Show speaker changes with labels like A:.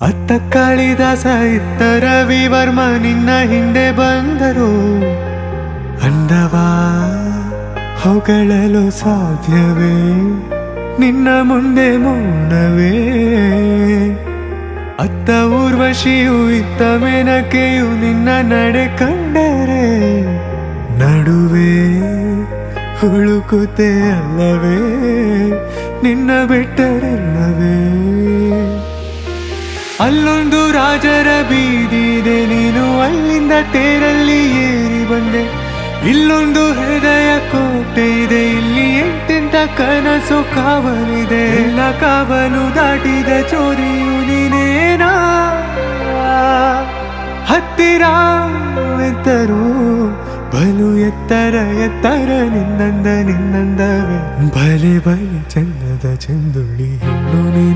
A: ಅತ್ತ ಕಾಳಿದಾಸ ಇತ್ತ ರವಿವರ್ಮ ನಿನ್ನ ಹಿಂದೆ ಬಂದರು. ಅಂದವಾ ಹೊಗಳಲು ಸಾಧ್ಯವೇ ನಿನ್ನ ಮುಂದೆ ಮೌನವೇ? ಅತ್ತ ಊರ್ವಶಿಯು ಇತ್ತ ಮೇನಕೆಯು ನಿನ್ನ ನಡೆ ಕಂಡರೆ ನಡುವೆ ಹುಳುಕುತ್ತೆ ಅಲ್ಲವೇ ನಿನ್ನ ಬಿಟ್ಟರೆಲ್ಲವೇ? ಅಲ್ಲೊಂದು ರಾಜರ ಬೀದಿದೆ, ನೀನು ಅಲ್ಲಿಂದ ತೇರಲ್ಲಿ ಏರಿ ಬಂದೆ. ಇಲ್ಲೊಂದು ಹೃದಯ ಕೋಟೆ ಇದೆ, ಇಲ್ಲಿ ಎಂತೆಂತ ಕನಸು ಕಾವಲಿದೆ. ಎಲ್ಲ ಕಾವಲು ದಾಟಿದ ಚೋರಿಯು ನೀನೇನಾ? ಹತ್ತಿರ ಎತ್ತರು ಬಲು ಎತ್ತರ ಎತ್ತರ ನಿನ್ನಂದವೇ. ಬಲೆ ಬಲೆ ಚಂದದ ಚಂದುಳಿ ಹೆಣ್ಣು ನೀ.